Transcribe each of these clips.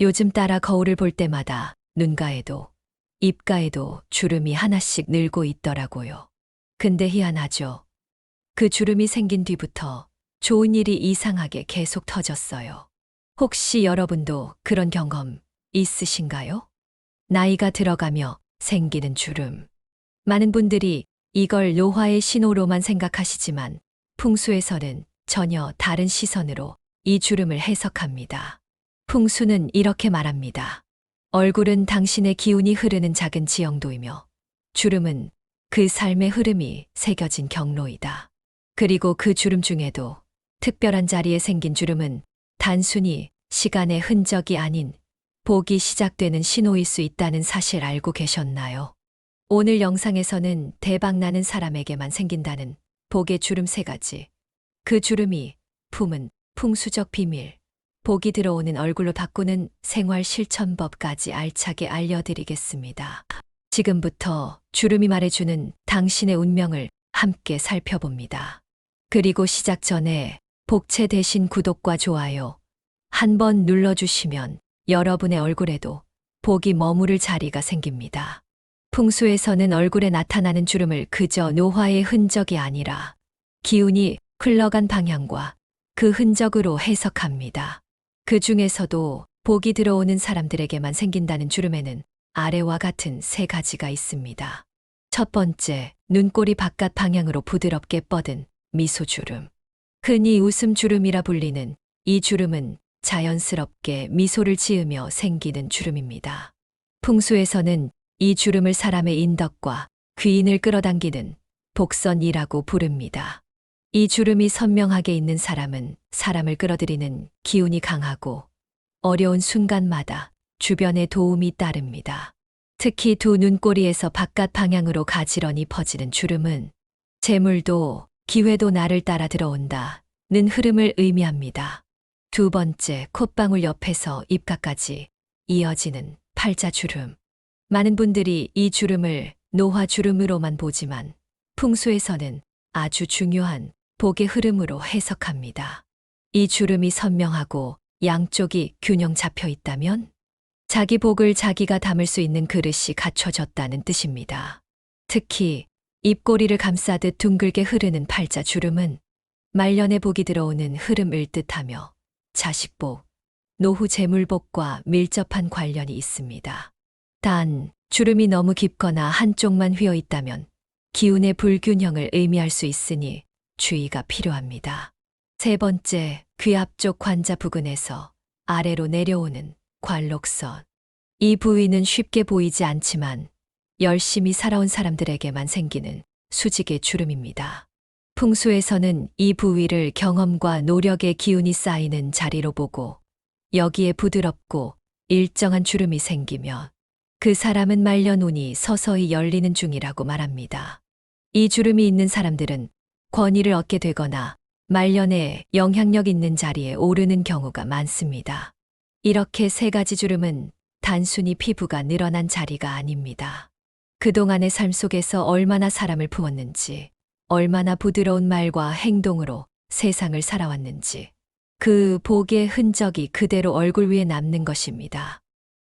요즘 따라 거울을 볼 때마다 눈가에도 입가에도 주름이 하나씩 늘고 있더라고요. 근데 희한하죠. 그 주름이 생긴 뒤부터 좋은 일이 이상하게 계속 터졌어요. 혹시 여러분도 그런 경험 있으신가요? 나이가 들어가며 생기는 주름. 많은 분들이 이걸 노화의 신호로만 생각하시지만 풍수에서는 전혀 다른 시선으로 이 주름을 해석합니다. 풍수는 이렇게 말합니다. 얼굴은 당신의 기운이 흐르는 작은 지형도이며 주름은 그 삶의 흐름이 새겨진 경로이다. 그리고 그 주름 중에도 특별한 자리에 생긴 주름은 단순히 시간의 흔적이 아닌 복이 시작되는 신호일 수 있다는 사실 알고 계셨나요? 오늘 영상에서는 대박나는 사람에게만 생긴다는 복의 주름 3가지. 그 주름이 품은 풍수적 비밀, 복이 들어오는 얼굴로 바꾸는 생활 실천법까지 알차게 알려드리겠습니다. 지금부터 주름이 말해주는 당신의 운명을 함께 살펴봅니다. 그리고 시작 전에 복채 대신 구독과 좋아요 한번 눌러주시면 여러분의 얼굴에도 복이 머무를 자리가 생깁니다. 풍수에서는 얼굴에 나타나는 주름을 그저 노화의 흔적이 아니라 기운이 흘러간 방향과 그 흔적으로 해석합니다. 그 중에서도 복이 들어오는 사람들에게만 생긴다는 주름에는 아래와 같은 3가지가 있습니다. 첫 번째, 눈꼬리 바깥 방향으로 부드럽게 뻗은 미소주름. 흔히 웃음주름이라 불리는 이 주름은 자연스럽게 미소를 지으며 생기는 주름입니다. 풍수에서는 이 주름을 사람의 인덕과 귀인을 끌어당기는 복선이라고 부릅니다. 이 주름이 선명하게 있는 사람은 사람을 끌어들이는 기운이 강하고 어려운 순간마다 주변의 도움이 따릅니다. 특히 두 눈꼬리에서 바깥 방향으로 가지런히 퍼지는 주름은 재물도 기회도 나를 따라 들어온다는 흐름을 의미합니다. 두 번째, 콧방울 옆에서 입가까지 이어지는 팔자주름. 많은 분들이 이 주름을 노화주름으로만 보지만 풍수에서는 아주 중요한 복의 흐름으로 해석합니다. 이 주름이 선명하고 양쪽이 균형 잡혀 있다면 자기 복을 자기가 담을 수 있는 그릇이 갖춰졌다는 뜻입니다. 특히 입꼬리를 감싸듯 둥글게 흐르는 팔자주름은 말년에 복이 들어오는 흐름을 뜻하며 자식복, 노후 재물복과 밀접한 관련이 있습니다. 단, 주름이 너무 깊거나 한쪽만 휘어 있다면 기운의 불균형을 의미할 수 있으니 주의가 필요합니다. 세 번째, 귀 앞쪽 관자 부근에서 아래로 내려오는 관록선. 이 부위는 쉽게 보이지 않지만 열심히 살아온 사람들에게만 생기는 수직의 주름입니다. 풍수에서는 이 부위를 경험과 노력의 기운이 쌓이는 자리로 보고 여기에 부드럽고 일정한 주름이 생기면 그 사람은 말년 운이 서서히 열리는 중이라고 말합니다. 이 주름이 있는 사람들은 권위를 얻게 되거나 말년에 영향력 있는 자리에 오르는 경우가 많습니다. 이렇게 3가지 주름은 단순히 피부가 늘어난 자리가 아닙니다. 그동안의 삶 속에서 얼마나 사람을 품었는지, 얼마나 부드러운 말과 행동으로 세상을 살아왔는지, 그 복의 흔적이 그대로 얼굴 위에 남는 것입니다.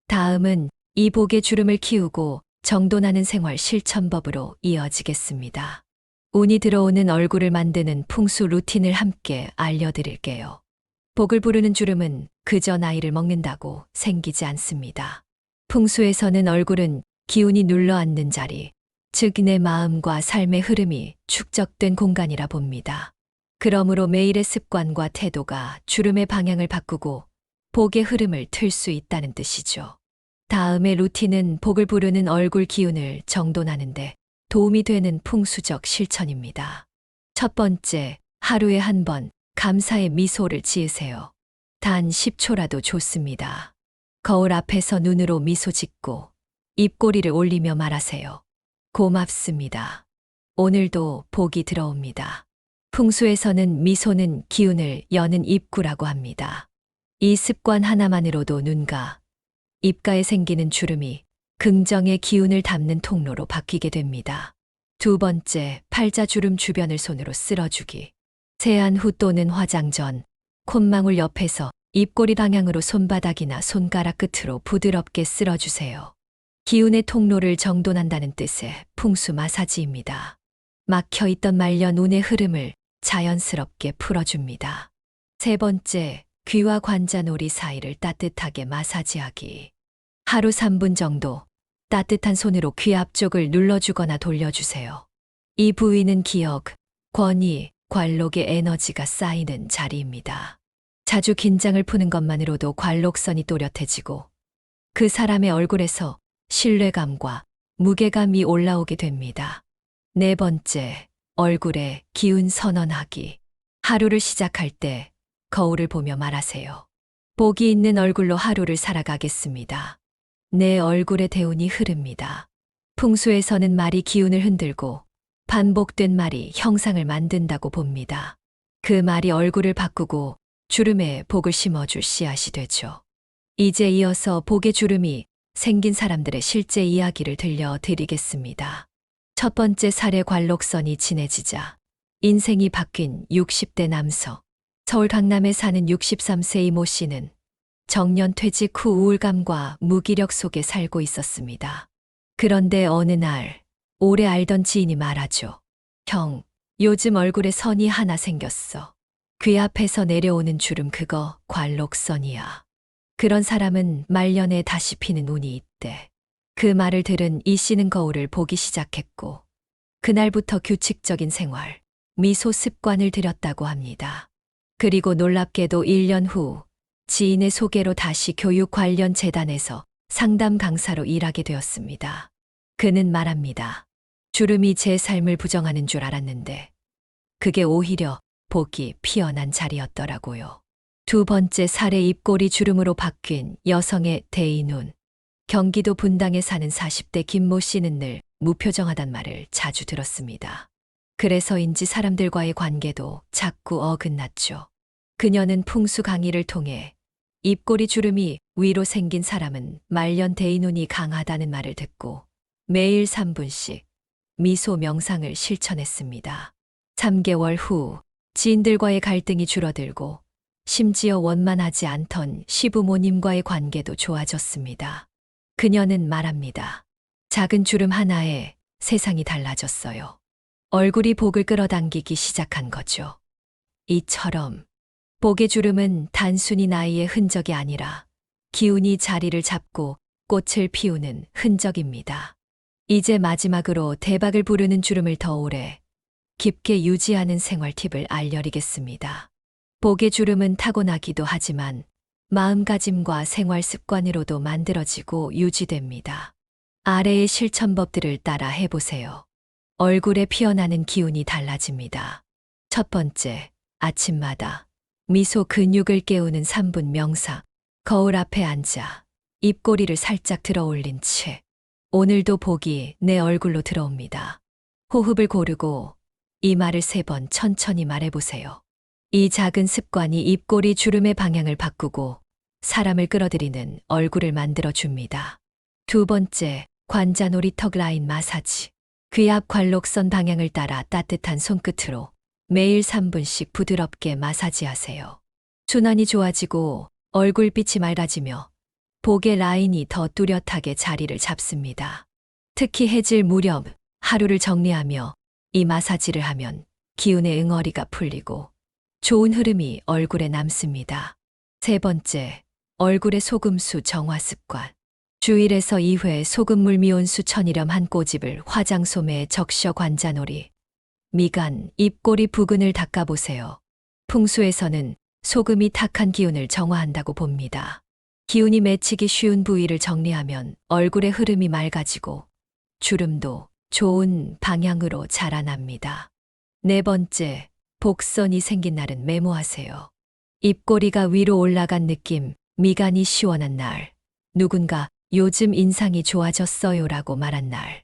다음은 이 복의 주름을 키우고 정돈하는 생활 실천법으로 이어지겠습니다. 운이 들어오는 얼굴을 만드는 풍수 루틴을 함께 알려드릴게요. 복을 부르는 주름은 그저 나이를 먹는다고 생기지 않습니다. 풍수에서는 얼굴은 기운이 눌러앉는 자리, 즉 내 마음과 삶의 흐름이 축적된 공간이라 봅니다. 그러므로 매일의 습관과 태도가 주름의 방향을 바꾸고 복의 흐름을 틀 수 있다는 뜻이죠. 다음의 루틴은 복을 부르는 얼굴 기운을 정돈하는데 도움이 되는 풍수적 실천입니다. 첫 번째, 하루에 한 번 감사의 미소를 지으세요. 단 10초라도 좋습니다. 거울 앞에서 눈으로 미소 짓고 입꼬리를 올리며 말하세요. 고맙습니다. 오늘도 복이 들어옵니다. 풍수에서는 미소는 기운을 여는 입구라고 합니다. 이 습관 하나만으로도 눈가, 입가에 생기는 주름이 긍정의 기운을 담는 통로로 바뀌게 됩니다. 두 번째, 팔자주름 주변을 손으로 쓸어주기. 세안 후 또는 화장 전, 콧망울 옆에서 입꼬리 방향으로 손바닥이나 손가락 끝으로 부드럽게 쓸어주세요. 기운의 통로를 정돈한다는 뜻의 풍수 마사지입니다. 막혀있던 말년 운의 흐름을 자연스럽게 풀어줍니다. 세 번째, 귀와 관자놀이 사이를 따뜻하게 마사지하기. 하루 3분 정도 따뜻한 손으로 귀 앞쪽을 눌러주거나 돌려주세요. 이 부위는 기억, 권위, 관록의 에너지가 쌓이는 자리입니다. 자주 긴장을 푸는 것만으로도 관록선이 또렷해지고 그 사람의 얼굴에서 신뢰감과 무게감이 올라오게 됩니다. 네 번째, 얼굴에 기운 선언하기. 하루를 시작할 때 거울을 보며 말하세요. 복이 있는 얼굴로 하루를 살아가겠습니다. 내 얼굴에 대운이 흐릅니다. 풍수에서는 말이 기운을 흔들고 반복된 말이 형상을 만든다고 봅니다. 그 말이 얼굴을 바꾸고 주름에 복을 심어줄 씨앗이 되죠. 이제 이어서 복의 주름이 생긴 사람들의 실제 이야기를 들려드리겠습니다. 첫 번째 사례 관록선이 진해지자 인생이 바뀐 60대 남성. 서울 강남에 사는 63세의 모 씨는 정년 퇴직 후 우울감과 무기력 속에 살고 있었습니다. 그런데 어느 날 오래 알던 지인이 말하죠. 형, 요즘 얼굴에 선이 하나 생겼어. 귀 앞에서 내려오는 주름 그거 관록선이야. 그런 사람은 말년에 다시 피는 운이 있대. 그 말을 들은 이 씨는 거울을 보기 시작했고 그날부터 규칙적인 생활, 미소 습관을 들였다고 합니다. 그리고 놀랍게도 1년 후 지인의 소개로 다시 교육 관련 재단에서 상담 강사로 일하게 되었습니다. 그는 말합니다. 주름이 제 삶을 부정하는 줄 알았는데 그게 오히려 복이 피어난 자리였더라고요. 두 번째 사례 입꼬리 주름으로 바뀐 여성의 대인운. 경기도 분당에 사는 40대 김모 씨는 늘 무표정하단 말을 자주 들었습니다. 그래서인지 사람들과의 관계도 자꾸 어긋났죠. 그녀는 풍수 강의를 통해 입꼬리 주름이 위로 생긴 사람은 말년 대인운이 강하다는 말을 듣고 매일 3분씩 미소 명상을 실천했습니다. 3개월 후 지인들과의 갈등이 줄어들고 심지어 원만하지 않던 시부모님과의 관계도 좋아졌습니다. 그녀는 말합니다. 작은 주름 하나에 세상이 달라졌어요. 얼굴이 복을 끌어당기기 시작한 거죠. 이처럼 복의 주름은 단순히 나이의 흔적이 아니라 기운이 자리를 잡고 꽃을 피우는 흔적입니다. 이제 마지막으로 대박을 부르는 주름을 더 오래 깊게 유지하는 생활 팁을 알려드리겠습니다. 복의 주름은 타고나기도 하지만 마음가짐과 생활 습관으로도 만들어지고 유지됩니다. 아래의 실천법들을 따라 해보세요. 얼굴에 피어나는 기운이 달라집니다. 첫 번째, 아침마다 미소 근육을 깨우는 3분 명상. 거울 앞에 앉아 입꼬리를 살짝 들어 올린 채 오늘도 복이 내 얼굴로 들어옵니다. 호흡을 고르고 이 말을 3번 천천히 말해보세요. 이 작은 습관이 입꼬리 주름의 방향을 바꾸고 사람을 끌어들이는 얼굴을 만들어줍니다. 두 번째, 관자놀이 턱 라인 마사지. 귀 앞 관록선 방향을 따라 따뜻한 손끝으로 매일 3분씩 부드럽게 마사지하세요. 순환이 좋아지고 얼굴빛이 맑아지며 복의 라인이 더 뚜렷하게 자리를 잡습니다. 특히 해질 무렵 하루를 정리하며 이 마사지를 하면 기운의 응어리가 풀리고 좋은 흐름이 얼굴에 남습니다. 세 번째, 얼굴의 소금수 정화 습관. 주일에서 2회 소금물 미온수 천일염 한 꼬집을 화장솜에 적셔 관자놀이, 미간, 입꼬리 부근을 닦아보세요. 풍수에서는 소금이 탁한 기운을 정화한다고 봅니다. 기운이 맺히기 쉬운 부위를 정리하면 얼굴의 흐름이 맑아지고 주름도 좋은 방향으로 자라납니다. 네 번째, 복선이 생긴 날은 메모하세요. 입꼬리가 위로 올라간 느낌, 미간이 시원한 날, 누군가 요즘 인상이 좋아졌어요라고 말한 날.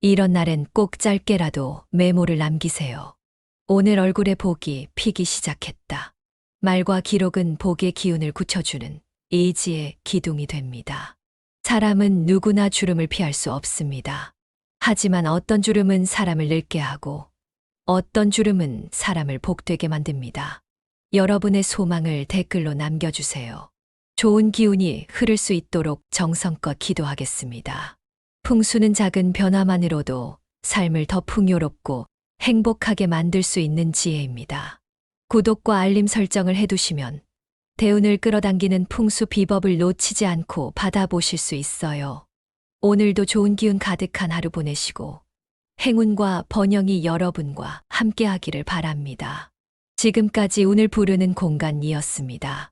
이런 날엔 꼭 짧게라도 메모를 남기세요. 오늘 얼굴에 복이 피기 시작했다. 말과 기록은 복의 기운을 굳혀주는 의지의 기둥이 됩니다. 사람은 누구나 주름을 피할 수 없습니다. 하지만 어떤 주름은 사람을 늙게 하고 어떤 주름은 사람을 복되게 만듭니다. 여러분의 소망을 댓글로 남겨주세요. 좋은 기운이 흐를 수 있도록 정성껏 기도하겠습니다. 풍수는 작은 변화만으로도 삶을 더 풍요롭고 행복하게 만들 수 있는 지혜입니다. 구독과 알림 설정을 해두시면 대운을 끌어당기는 풍수 비법을 놓치지 않고 받아보실 수 있어요. 오늘도 좋은 기운 가득한 하루 보내시고 행운과 번영이 여러분과 함께하기를 바랍니다. 지금까지 운을 부르는 공간이었습니다.